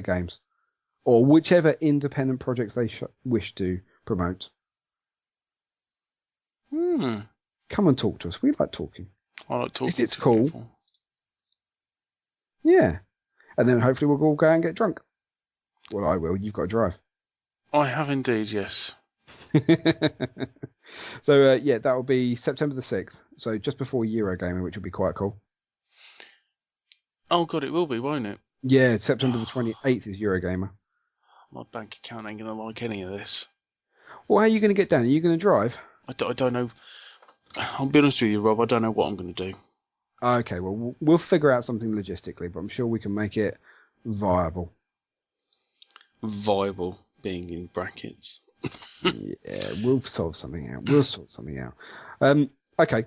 games, or whichever independent projects they wish to promote. Come and talk to us. We like talking. I like talking if it's to cool, people. Yeah. And then hopefully we'll all go out and get drunk. Well, I will. You've got to drive. I have indeed, yes. So, yeah, that will be September the 6th. So just before Eurogamer, which will be quite cool. Oh, God, it will be, won't it? Yeah, September the 28th is Eurogamer. My bank account ain't going to like any of this. Well, how are you going to get down? Are you going to drive? I don't know. I'll be honest with you, Rob. I don't know what I'm going to do. Okay, well, we'll figure out something logistically, but I'm sure we can make it viable. Viable, being in brackets. Yeah, we'll sort something out. Okay.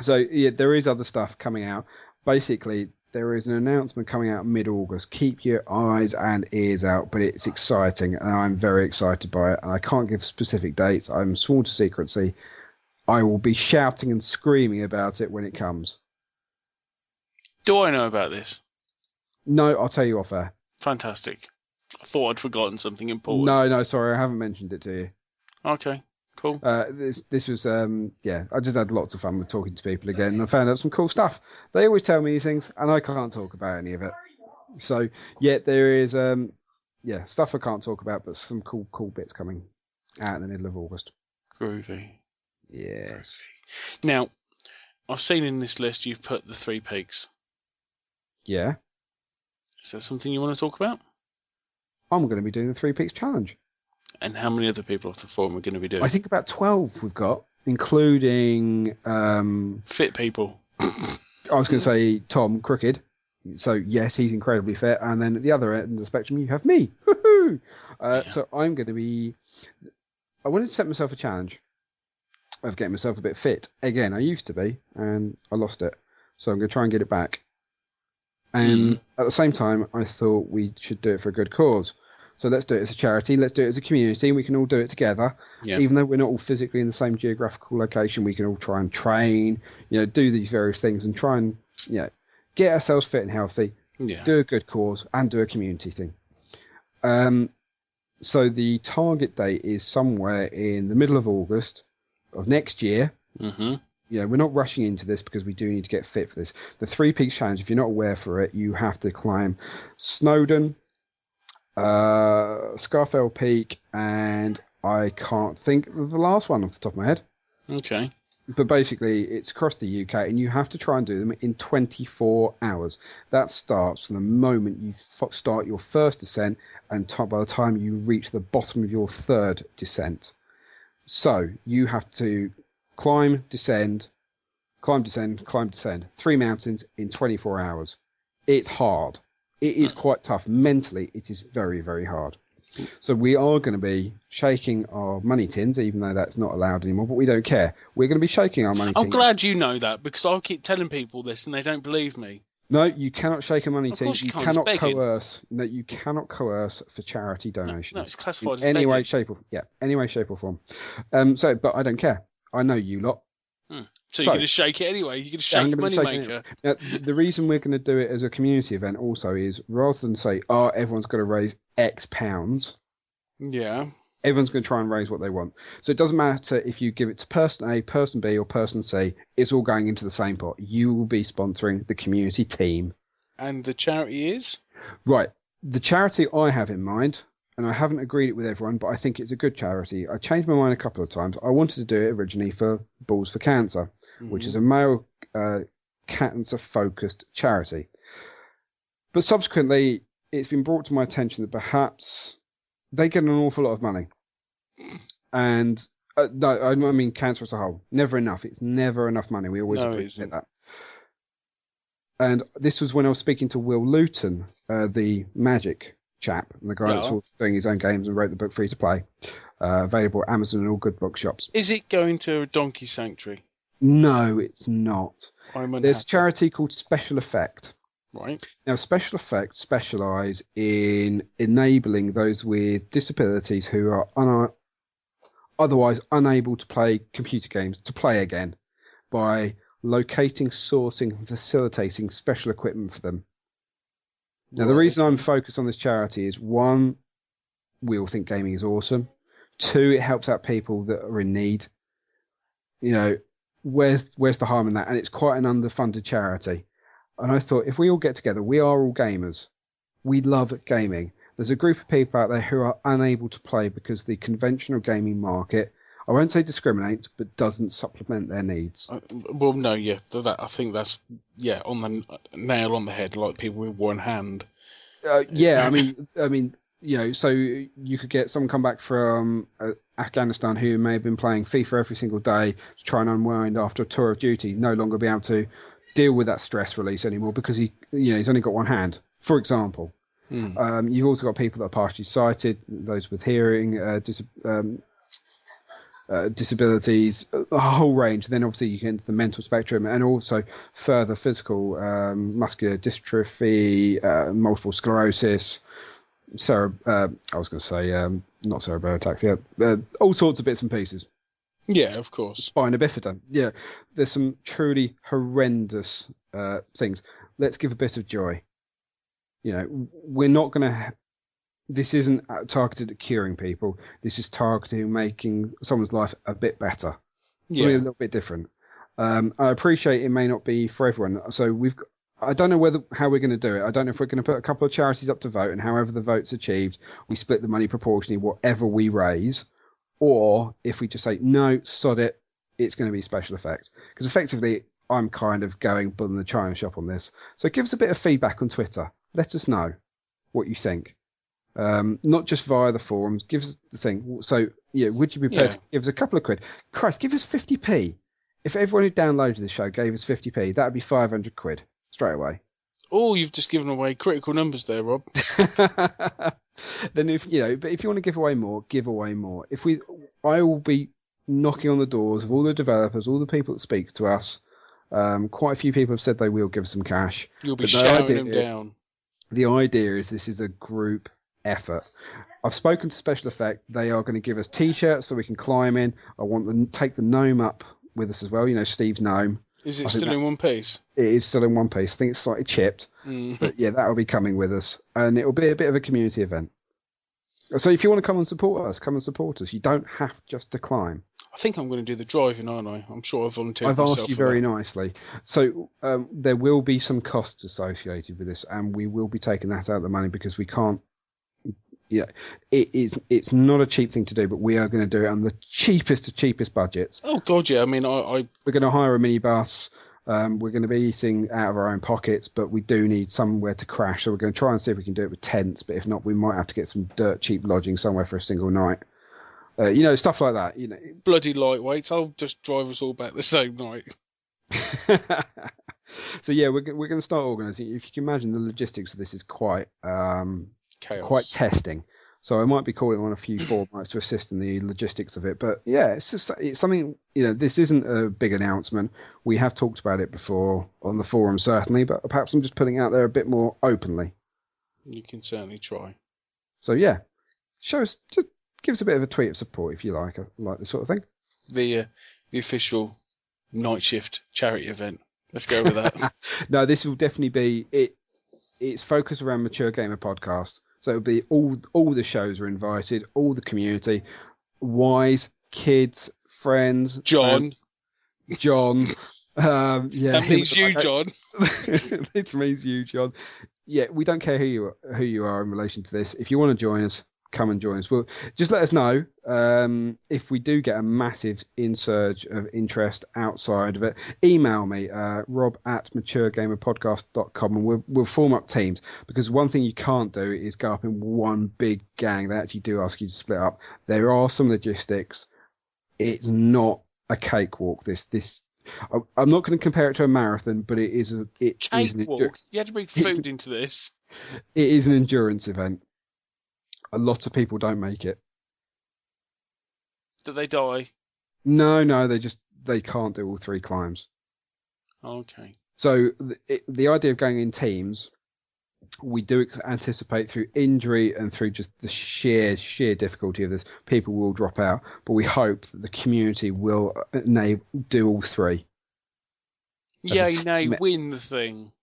So, yeah, there is other stuff coming out. Basically, there is an announcement coming out mid-August. Keep your eyes and ears out, but it's exciting, and I'm very excited by it. And I can't give specific dates. I'm sworn to secrecy. I will be shouting and screaming about it when it comes. Do I know about this? No, I'll tell you off air. Fantastic. I thought I'd forgotten something important. No, sorry, I haven't mentioned it to you. Okay, cool. This was, I just had lots of fun with talking to people again, and I found out some cool stuff. They always tell me these things, and I can't talk about any of it. So, yeah, there is, stuff I can't talk about, but some cool bits coming out in the middle of August. Groovy. Yes. Now, I've seen in this list you've put the 3 Peaks. Yeah. Is there something you want to talk about? I'm going to be doing the 3 Peaks Challenge. And how many other people off the forum are going to be doing? I think about 12 we've got, including... fit people. I was going to say Tom Crooked. So, yes, he's incredibly fit. And then at the other end of the spectrum, you have me. Woohoo! So I'm going to be... I wanted to set myself a challenge of getting myself a bit fit. Again, I used to be, and I lost it. So I'm going to try and get it back. And at the same time, I thought we should do it for a good cause. So let's do it as a charity. Let's do it as a community. We can all do it together. Yeah. Even though we're not all physically in the same geographical location, we can all try and train, do these various things and try and, get ourselves fit and healthy, do a good cause, and do a community thing. So the target date is somewhere in the middle of August of next year. Mm-hmm. We're not rushing into this because we do need to get fit for this. The 3 Peaks Challenge, if you're not aware for it, you have to climb Snowdon, Scarfell Peak, and I can't think of the last one off the top of my head. Okay. But basically, it's across the UK, and you have to try and do them in 24 hours. That starts from the moment you start your first descent, and by the time you reach the bottom of your third descent. So, you have to climb, descend, 3 mountains in 24 hours. It's hard. It is quite tough. Mentally, it is very, very hard. So we are going to be shaking our money tins, even though that's not allowed anymore, but we don't care. We're going to be shaking our money tins. I'm glad you know that, because I'll keep telling people this and they don't believe me. No, you cannot shake a money tin. You cannot coerce. No, you cannot coerce for charity donations. No, it's classified as any begging. way, shape, or form. But I don't care. I know you lot. So you're going to shake it anyway? You're going to shake Moneymaker? Now, the reason we're going to do it as a community event also is, rather than say, everyone's got to raise X pounds, everyone's going to try and raise what they want. So it doesn't matter if you give it to person A, person B, or person C, it's all going into the same pot. You will be sponsoring the community team. And the charity is? Right. The charity I have in mind, and I haven't agreed it with everyone, but I think it's a good charity. I changed my mind a couple of times. I wanted to do it originally for Balls for Cancer, which is a male cancer-focused charity. But subsequently, it's been brought to my attention that perhaps they get an awful lot of money. And, no, I mean cancer as a whole. Never enough. It's never enough money. We always appreciate that. And this was when I was speaking to Will Luton, the Magic chap, and the guy that's all doing his own games and wrote the book Free to Play. Available at Amazon and all good bookshops. Is it going to a donkey sanctuary? No, it's not. There's a charity called Special Effect. Right. Now, Special Effect specialise in enabling those with disabilities who are otherwise unable to play computer games to play again by locating, sourcing, and facilitating special equipment for them. Now, the reason I'm focused on this charity is, one, we all think gaming is awesome. Two, it helps out people that are in need. You know, where's the harm in that? And it's quite an underfunded charity. And I thought, if we all get together, we are all gamers. We love gaming. There's a group of people out there who are unable to play because the conventional gaming market, I won't say discriminates, but doesn't supplement their needs. Well, no, yeah, I think that's on the nail on the head, like people with one hand. Yeah, I mean, you know, so you could get someone come back from Afghanistan who may have been playing FIFA every single day to try and unwind after a tour of duty, no longer be able to deal with that stress release anymore because he's only got one hand, for example. You've also got people that are partially sighted, those with hearing disabilities, a whole range. Then obviously you get into the mental spectrum and also further physical, muscular dystrophy, multiple sclerosis, I was going to say not cerebral ataxia, all sorts of bits and pieces. Yeah, of course. Spina bifida. Yeah, there's some truly horrendous things. Let's give a bit of joy. You know, we're not going to. This isn't targeted at curing people. This is targeted at making someone's life a bit better. Something a little bit different. I appreciate it may not be for everyone. So I don't know how we're going to do it. I don't know if we're going to put a couple of charities up to vote, and however the vote's achieved, we split the money proportionally, whatever we raise, or if we just say no, sod it, it's going to be special effects. Because effectively, I'm kind of going bull in the china shop on this. So give us a bit of feedback on Twitter. Let us know what you think. Not just via the forums. Give us the thing. So, would you be prepared to give us a couple of quid? Christ, give us 50p. If everyone who downloaded the show gave us 50p, that would be 500 quid straight away. Oh, you've just given away critical numbers there, Rob. Then but if you want to give away more, give away more. I will be knocking on the doors of all the developers, all the people that speak to us. Quite a few people have said they will give us some cash. You'll be shouting them down. The idea is this is a group effort. I've spoken to Special Effect. They are going to give us T-shirts so we can climb in. I want them to take the gnome up with us as well. You know, Steve's gnome. Is it still in one piece? It is still in one piece. I think it's slightly chipped. But yeah, that will be coming with us. And it will be a bit of a community event. So if you want to come and support us, come and support us. You don't have just to climb. I think I'm going to do the driving, aren't I? I'm sure I've volunteered I've myself asked you for very that. nicely. So there will be some costs associated with this, and we will be taking that out of the money because we can't. Yeah, it's not a cheap thing to do, but we are going to do it on the cheapest of cheapest budgets. Oh God, yeah. I mean, we're going to hire a minibus. We're going to be eating out of our own pockets, but we do need somewhere to crash. So we're going to try and see if we can do it with tents. But if not, we might have to get some dirt cheap lodging somewhere for a single night. Stuff like that. Bloody lightweights. I'll just drive us all back the same night. So yeah, we're going to start organising. If you can imagine, the logistics of this is quite Chaos. Quite testing. So I might be calling on a few forums to assist in the logistics of it. But yeah, it's something, this isn't a big announcement. We have talked about it before on the forum, certainly, but perhaps I'm just putting it out there a bit more openly. You can certainly try. So yeah, just give us a bit of a tweet of support if you like this sort of thing. The official night shift charity event. Let's go with that. No, this will definitely be it. It's focused around Mature Gamer Podcast. So it'll be all the shows are invited, all the community, wise, kids, friends. John. Yeah. That means you, John. It means you, John. Yeah, we don't care who you are in relation to this. If you want to join us, come and join us. Well, just let us know if we do get a massive insurge of interest outside of it. Email me, rob@maturegamerpodcast.com, and we'll form up teams. Because one thing you can't do is go up in one big gang. They actually do ask you to split up. There are some logistics. It's not a cakewalk. I'm not going to compare it to a marathon, but it is an cakewalk. You had to bring food into this. It is an endurance event. A lot of people don't make it. Do they die? No, they can't do all three climbs. Okay. So the idea of going in teams, we do anticipate through injury and through just the sheer difficulty of this, people will drop out. But we hope that the community will do all three. Yay, nay, win the thing.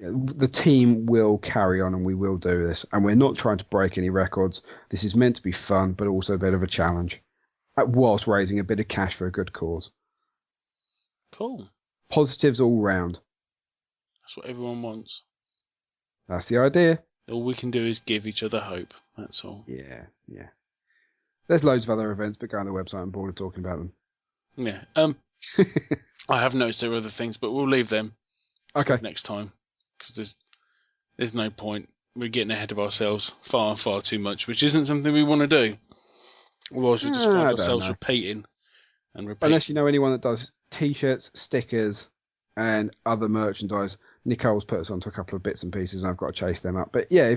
The team will carry on and we will do this. And we're not trying to break any records. This is meant to be fun, but also a bit of a challenge. Whilst raising a bit of cash for a good cause. Cool. Positives all round. That's what everyone wants. That's the idea. All we can do is give each other hope. That's all. Yeah. There's loads of other events, but go on the website. I'm bored of talking about them. Yeah. I have noticed there are other things, but we'll leave them Okay. next time because there's no point. We're getting ahead of ourselves far too much, which isn't something we want to do. Otherwise, we just find ourselves repeating and repeating. Unless you know anyone that does T-shirts, stickers, and other merchandise. Nicole's put us onto a couple of bits and pieces, and I've got to chase them up. But yeah,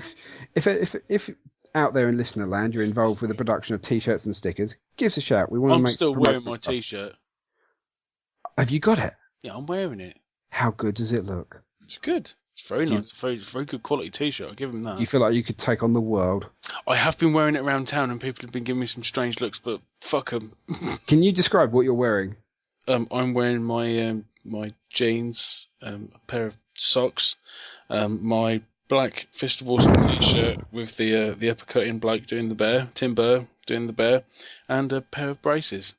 if out there in listener land you're involved with the production of T-shirts and stickers, give us a shout. I'm still wearing my T-shirt. Have you got it? Yeah, I'm wearing it. How good does it look? It's good. It's very nice. Very good quality T-shirt. I'll give him that. You feel like you could take on the world? I have been wearing it around town, and people have been giving me some strange looks, but fuck them. Can you describe what you're wearing? I'm wearing my jeans, a pair of socks, my black Fist of Awesome T-shirt with the uppercut in bloke doing the bear, Tim Burr doing the bear, and a pair of braces.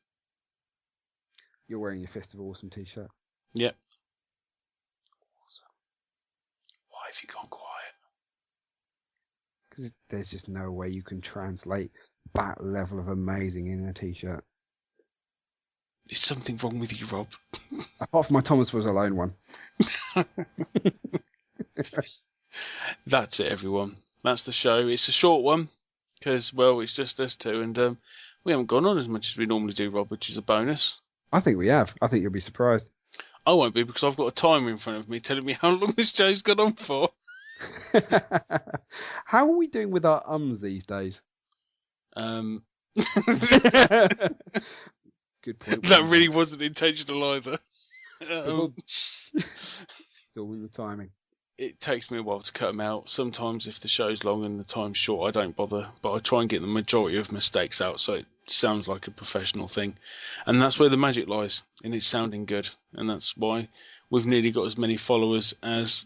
You're wearing your Fist of Awesome T-shirt? Yep. Awesome. Why have you gone quiet? Because there's just no way you can translate that level of amazing in a T-shirt. Is something wrong with you, Rob? Apart from my Thomas Was Alone one. That's it, everyone. That's the show. It's a short one because, well, it's just us two, and we haven't gone on as much as we normally do, Rob, which is a bonus. I think we have. I think you'll be surprised. I won't be because I've got a timer in front of me telling me how long this show's gone on for. How are we doing with our ums these days? Good point. That really wasn't intentional either. It's all in the timing. It takes me a while to cut them out. Sometimes if the show's long and the time's short, I don't bother. But I try and get the majority of mistakes out so it sounds like a professional thing. And that's where the magic lies, in it sounding good. And that's why we've nearly got as many followers as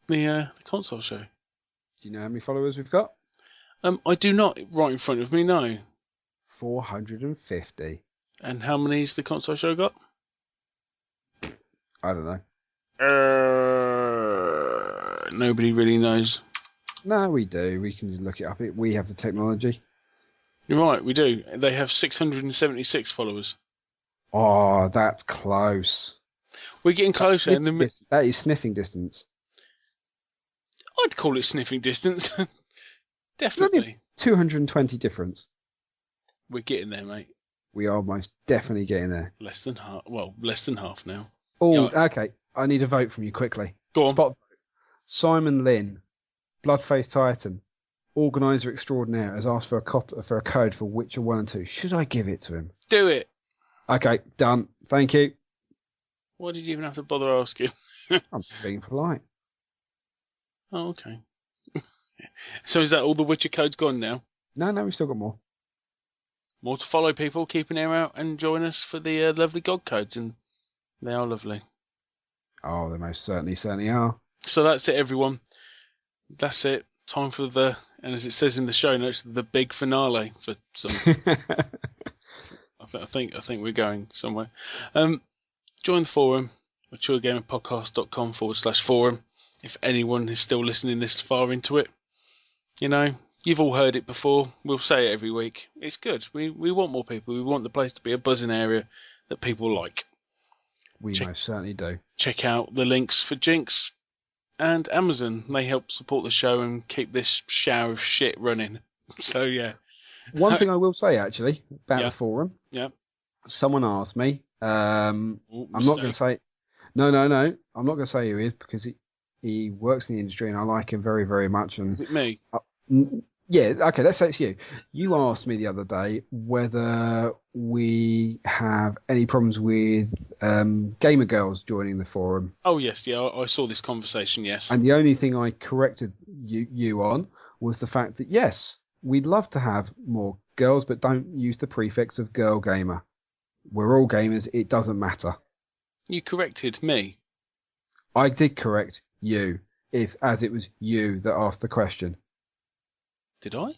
the console show. Do you know how many followers we've got? I do not, right in front of me, no. 450. And how many's the console show got? I don't know. Nobody really knows. No, we do. We can look it up. We have the technology. You're right, we do. They have 676 followers. Oh, that's close. We're getting closer. That is sniffing distance. I'd call it sniffing distance. Definitely. 220 difference. We're getting there, mate. We are most definitely getting there. Less than half. Well, less than half now. Oh, yeah. Okay. I need a vote from you quickly. Go on. Spot vote. Simon Lynn, Bloodface Titan, Organizer Extraordinaire, has asked for a code for Witcher 1 and 2. Should I give it to him? Do it. Okay, done. Thank you. Why did you even have to bother asking? I'm being polite. Oh, okay. So is that all the Witcher codes gone now? No, we've still got more. More to follow, people. Keep an ear out and join us for the lovely God codes, and they are lovely. Oh, they most certainly are. So that's it, everyone. That's it. Time for and as it says in the show notes, the big finale for some. I think we're going somewhere. Join the forum, maturegamerpodcast.com/forum. If anyone is still listening this far into it, you've all heard it before. We'll say it every week. It's good. We want more people. We want the place to be a buzzing area that people like. We most certainly do. Check out the links for Jinx and Amazon. They help support the show and keep this shower of shit running. So, yeah. One thing I will say, actually, about the forum. Yeah. Someone asked me. I'm not going to say... No. I'm not going to say who he is because he works in the industry and I like him very, very much. And is it me? Yeah, okay, let's say it's you. You asked me the other day whether we have any problems with gamer girls joining the forum. Oh, yes, yeah, I saw this conversation, yes. And the only thing I corrected you on was the fact that, yes, we'd love to have more girls, but don't use the prefix of girl gamer. We're all gamers, it doesn't matter. You corrected me. I did correct you. as it was you that asked the question. Did I?